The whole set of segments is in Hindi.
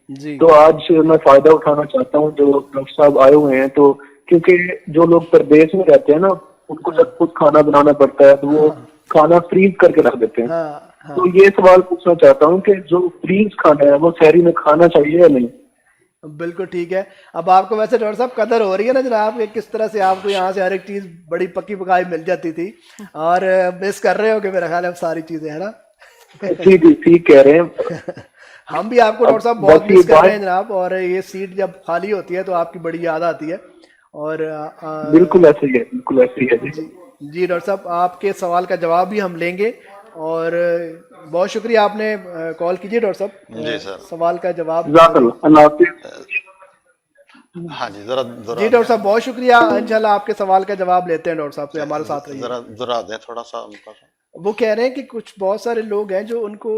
जी तो आज मैं फायदा उठाना चाहता हूँ जो डॉक्टर साहब आए हुए हैं, तो क्योंकि जो लोग प्रदेश में रहते हैं ना, उनको हाँ जब खुद खाना बनाना पड़ता है तो वो हाँ खाना फ्रीज करके रख देते हैं। हाँ हाँ। तो ये सवाल पूछना चाहता हूँ कि जो फ्रीज खाना है वो शहरी में खाना चाहिए या नहीं? बिल्कुल ठीक है। अब आपको वैसे डॉक्टर साहब कदर हो रही है ना जनाब कि किस तरह से आपको यहाँ से हर एक चीज बड़ी पक्की पकाई मिल जाती थी, और मिस कर रहे हो कि मेरा ख्याल है अब सारी चीजें, है ना? जी जी, ठीक कह रहे हैं। हम भी आपको डॉक्टर अब साहब बहुत बस ये मिस कर रहे हैं बात जनाब, और ये सीट जब खाली होती है तो आपकी बड़ी याद आती है। और बिल्कुल ऐसे ही है, बिल्कुल ऐसे ही है जी। जी जी डॉक्टर साहब, आपके सवाल का जवाब भी हम लेंगे। और बहुत शुक्रिया आपने कॉल कीजिए डॉक्टर साहब, जी सर। सवाल का जवाब जज़ाकल्लाह, अल्लाह हाफिज़। हाँ जी, जरा जी जरा डॉक्टर साहब बहुत शुक्रिया। इंशाल्लाह आपके सवाल का जवाब लेते हैं डॉक्टर साहब से, हमारे साथ रहिए। जरा जरा दें थोड़ा सा उनका। वो कह रहे हैं कि कुछ बहुत सारे लोग हैं जो उनको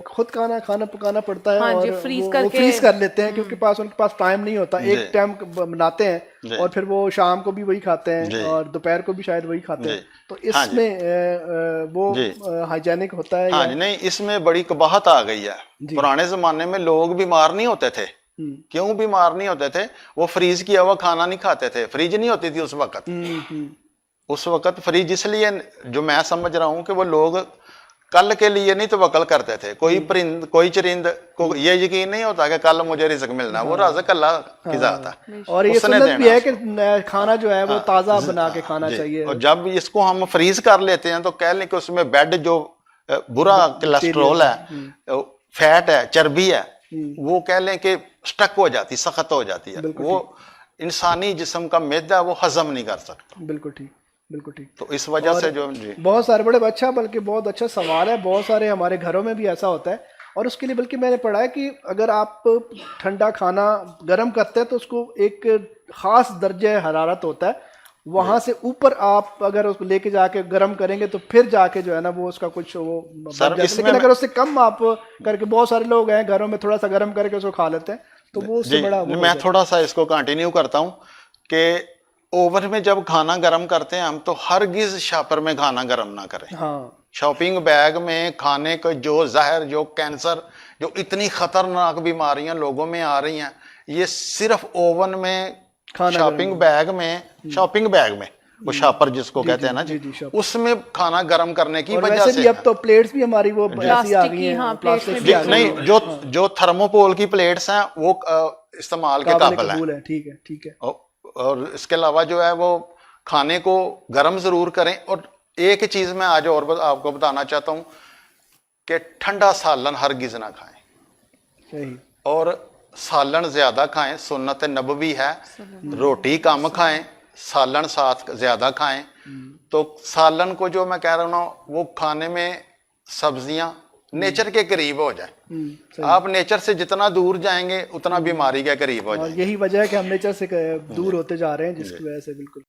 खुद खाना पकाना पड़ता है, हाँ जी, और फ्रीज वो करके। फ्रीज कर लेते हैं क्योंकि उनके पास टाइम नहीं होता। जी एक टाइम बनाते हैं जी और फिर वो शाम को भी वही खाते हैं जी और दोपहर को भी शायद वही खाते जी। हैं। तो हाँ जी इसमें वो जी। हाइजेनिक होता है हाँ या? जी, नहीं इसमें बड़ी कबाहत आ गई है। जी। पुराने जमाने में लोग बीमार नहीं होते थे। क्यों बीमार नहीं होते थे? वो फ्रीज किया हुआ खाना नहीं खाते थे, फ्रिज नहीं होती थी उस वक्त। उस वक्त फ्रिज इसलिए, जो मैं समझ रहा हूँ कि वो लोग कल के लिए नहीं तवक्कल करते थे। कोई परिंद कोई चरिंद को ये यकीन नहीं होता कि कल मुझे रिज़्क मिलना, वो रज़्क अल्लाह की जात है। और ये उसने सुन्नत भी देना है उसको। कि खाना जो है वो ताज़ा बना के खाना जी। चाहिए। और जब इसको हम फ्रीज कर लेते हैं तो कह लें कि उसमें बेड जो बुरा कोलेस्ट्रॉल है, फैट है, चर्बी है, वो कह लें कि स्टक हो जाती, सख्त हो जाती है। वो इंसानी जिस्म का मैदा वो हजम नहीं कर सकता। बिल्कुल ठीक, बिल्कुल ठीक। तो इस वजह से जो जी बहुत सारे बड़े अच्छा, बल्कि बहुत अच्छा सवाल है। बहुत सारे हमारे घरों में भी ऐसा होता है, और उसके लिए बल्कि मैंने पढ़ा है कि अगर आप ठंडा खाना गर्म करते हैं तो उसको एक खास दर्जे हरारत होता है, वहां से ऊपर आप अगर उसको लेके जाके गर्म करेंगे तो फिर जाके जो है ना वो उसका कुछ वो बन जाता है। लेकिन अगर उससे कम आप करके, बहुत सारे लोग हैं घरों में थोड़ा सा गर्म करके उसको खा लेते हैं, तो वो उससे बड़ा वो मैं थोड़ा सा इसको कंटिन्यू करता हूँ कि ओवन में जब खाना गर्म करते हैं हम, तो हरगिज शॉपर में खाना गर्म ना करें। हाँ। शॉपिंग बैग में खाने को जो जहर, जो कैंसर, जो इतनी खतरनाक बीमारियां लोगों में आ रही हैं, ये सिर्फ ओवन में, शॉपिंग बैग में वो शॉपर जिसको कहते हैं ना जी, उसमें खाना गर्म करने की वजह से। अब तो प्लेट्स भी हमारी वो ऐसी आ गई हैं, हाँ, प्लास्टिक भी नहीं, जो थर्मोपोल की प्लेट्स हैं वो इस्तेमाल के काबिल हैं। ठीक है, ठीक है। और इसके अलावा जो है वो खाने को गर्म जरूर करें। और एक चीज मैं आज और आपको बताना चाहता हूं कि ठंडा सालन हरगिज ना खाएं। सही। और सालन ज्यादा खाएं, सुन्नत नबवी है। रोटी कम खाएं, सालन साथ ज्यादा खाएं। तो सालन को जो मैं कह रहा हूं वो खाने में सब्जियां नेचर के करीब हो जाए। आप नेचर से जितना दूर जाएंगे उतना बीमारी के करीब हो जाएंगे। और यही वजह है कि हम नेचर से दूर होते जा रहे हैं, जिसकी वजह से बिल्कुल